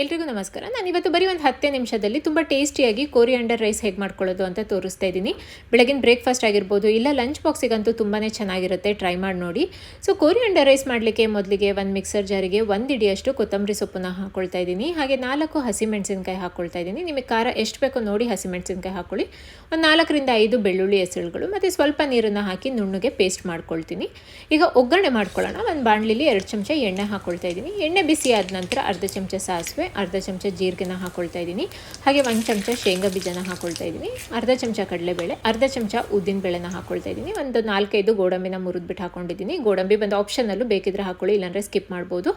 ಎಲ್ರಿಗೂ ನಮಸ್ಕಾರ. ನಾನು ಇವತ್ತು ಬರೀ ಒಂದು 10 ನಿಮಿಷದಲ್ಲಿ ತುಂಬ ಟೇಸ್ಟಿಯಾಗಿ ಕೋರಿಯಾಂಡರ್ ರೈಸ್ ಹೇಗೆ ಮಾಡ್ಕೊಳ್ಳೋದು ಅಂತ ತೋರಿಸ್ತಾ ಇದ್ದೀನಿ. ಬೆಳಗಿನ ಬ್ರೇಕ್ಫಾಸ್ಟ್ ಆಗಿರ್ಬೋದು, ಇಲ್ಲ ಲಂಚ್ ಬಾಕ್ಸಿಗಂತೂ ತುಂಬಾ ಚೆನ್ನಾಗಿರುತ್ತೆ. ಟ್ರೈ ಮಾಡಿ ನೋಡಿ. ಸೊ ಕೋರಿಯಾಂಡರ್ ರೈಸ್ ಮಾಡಲಿಕ್ಕೆ ಮೊದಲಿಗೆ ಒಂದು ಮಿಕ್ಸರ್ ಜಾರಿಗೆ 1 ಹಿಡಿಯಷ್ಟು ಕೊತ್ತಂಬರಿ ಸೊಪ್ಪನ್ನ ಹಾಕ್ಕೊಳ್ತಾ ಇದ್ದೀನಿ. ಹಾಗೆ 4 ಹಸಿಮೆಣಸಿನಕಾಯಿ ಹಾಕ್ಕೊಳ್ತಾ ಇದ್ದೀನಿ. ನಿಮಗೆ ಖಾರ ಎಷ್ಟು ಬೇಕೋ ನೋಡಿ ಹಸಿಮೆಣಸಿನಕಾಯಿ ಹಾಕ್ಕೊಳ್ಳಿ. ಒಂದು 4 ರಿಂದ 5 ಬೆಳ್ಳುಳ್ಳಿ ಎಸಳುಗಳು ಮತ್ತು ಸ್ವಲ್ಪ ನೀರನ್ನು ಹಾಕಿ ನುಣ್ಣಗೆ ಪೇಸ್ಟ್ ಮಾಡ್ಕೊಳ್ತೀನಿ. ಈಗ ಒಗ್ಗರಣೆ ಮಾಡ್ಕೊಳ್ಳೋಣ. ಒಂದು ಬಾಣಲಿಲಿ 2 ಚಮಚ ಎಣ್ಣೆ ಹಾಕ್ಕೊಳ್ತಾ ಇದ್ದೀನಿ. ಎಣ್ಣೆ ಬಿಸಿ ಆದ ನಂತರ ಅರ್ಧ ಚಮಚ ಸಾಸಿವೆ, ಅರ್ಧ ಚಮಚ ಜೀರಿಗೆನ ಹಾಕ್ಕೊಳ್ತಾ ಇದ್ದೀನಿ. ಹಾಗೆ 1 ಚಮಚ ಶೇಂಗಾ ಬೀಜನ ಹಾಕ್ಕೊಳ್ತಾ ಇದ್ದೀನಿ. ಅರ್ಧ ಚಮಚ ಕಡಲೆಬೇಳೆ, ಅರ್ಧ ಚಮಚ ಉದ್ದಿನ ಬೇಳೆನ ಹಾಕ್ಕೊಳ್ತಾ ಇದ್ದೀನಿ. ಒಂದು 4-5 ಗೋಡಂಬಿನ ಮುರಿದ್ಬಿಟ್ಟು ಹಾಕ್ಕೊಂಡಿದ್ದೀನಿ. ಗೋಡಂಬಿ ಬಂದು ಆಪ್ಷನಲ್ಲೂ ಬೇಕಿದ್ರೆ ಹಾಕ್ಕೊಳ್ಳಿ, ಇಲ್ಲಾಂದರೆ ಸ್ಕಿಪ್ ಮಾಡ್ಬೋದು.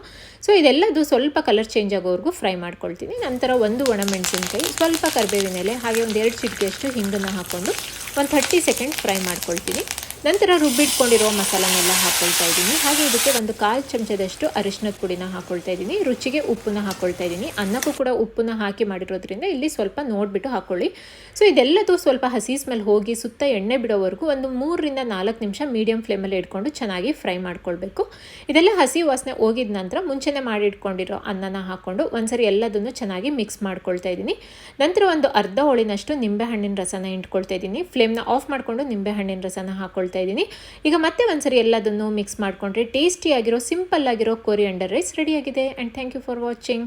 ಸೊ ಇದೆಲ್ಲದು ಸ್ವಲ್ಪ ಕಲರ್ ಚೇಂಜ್ ಆಗೋವರೆಗೂ ಫ್ರೈ ಮಾಡ್ಕೊಳ್ತೀನಿ. ನಂತರ 1 ಒಣಮೆಣಸಿನಕಾಯಿ, ಸ್ವಲ್ಪ ಕರಿಬೇವಿನ ಎಲೆ, ಹಾಗೆ ಒಂದು 2 ಚಿಟಿಕೆಯಷ್ಟು ಹಿಂಗನ್ನು ಹಾಕ್ಕೊಂಡು ಒಂದು 30 ಸೆಕೆಂಡ್ ಫ್ರೈ ಮಾಡ್ಕೊಳ್ತೀನಿ. ನಂತರ ರುಬ್ಬಿಟ್ಕೊಂಡಿರೋ ಮಸಾಲನೆಲ್ಲ ಹಾಕ್ಕೊಳ್ತಾ ಇದ್ದೀನಿ. ಹಾಗೆ ಇದಕ್ಕೆ ಒಂದು 1/4 ಚಮಚದಷ್ಟು ಅರಿಶಿನದ ಪುಡಿನ ಹಾಕ್ಕೊಳ್ತಾ ಇದ್ದೀನಿ. ರುಚಿಗೆ ಉಪ್ಪನ್ನ ಹಾಕ್ಕೊಳ್ತಾ ಇದ್ದೀನಿ. ಅನ್ನಕ್ಕೂ ಕೂಡ ಉಪ್ಪನ್ನ ಹಾಕಿ ಮಾಡಿರೋದ್ರಿಂದ ಇಲ್ಲಿ ಸ್ವಲ್ಪ ನೋಡಿಬಿಟ್ಟು ಹಾಕ್ಕೊಳ್ಳಿ. ಸೊ ಇದೆಲ್ಲದು ಸ್ವಲ್ಪ ಹಸಿ ಸ್ಮೆಲ್ ಹೋಗಿ ಸುತ್ತ ಎಣ್ಣೆ ಬಿಡೋವರೆಗೂ ಒಂದು 3 ರಿಂದ 4 ನಿಮಿಷ ಮೀಡಿಯಂ ಫ್ಲೇಮಲ್ಲಿ ಇಟ್ಕೊಂಡು ಚೆನ್ನಾಗಿ ಫ್ರೈ ಮಾಡ್ಕೊಳ್ಬೇಕು. ಇದೆಲ್ಲ ಹಸಿ ವಾಸನೆ ಹೋಗಿದ ನಂತರ ಮುಂಚೆನೇ ಮಾಡಿಟ್ಕೊಂಡಿರೋ ಅನ್ನನ ಹಾಕ್ಕೊಂಡು ಒಂದ್ಸರಿ ಎಲ್ಲದನ್ನು ಚೆನ್ನಾಗಿ ಮಿಕ್ಸ್ ಮಾಡ್ಕೊಳ್ತಾ ಇದ್ದೀನಿ. ನಂತರ ಒಂದು ಅರ್ಧ ಹೋಳಿನಷ್ಟು ನಿಂಬೆಹಣ್ಣಿನ ರಸನ ಇಟ್ಕೊಳ್ತಾ ಇದ್ದೀನಿ. ಫ್ಲೇಮ್ನ ಆಫ್ ಮಾಡಿಕೊಂಡು ನಿಂಬೆಹಣ್ಣಿನ ರಸನ ಹಾಕ್ಕೊಳ್ತಾ ಇದ್ದೀನಿ. ಈಗ ಮತ್ತೆ ಒಂದ್ಸರಿ ಎಲ್ಲದನ್ನು ಮಿಕ್ಸ್ ಮಾಡಿಕೊಂಡ್ರೆ ಟೇಸ್ಟಿಯಾಗಿರೋ ಸಿಂಪಲ್ ಆಗಿರೋ ಕೋರಿಯಾಂಡರ್ ರೈಸ್ ರೆಡಿಯಾಗಿದೆ. And thank you for watching.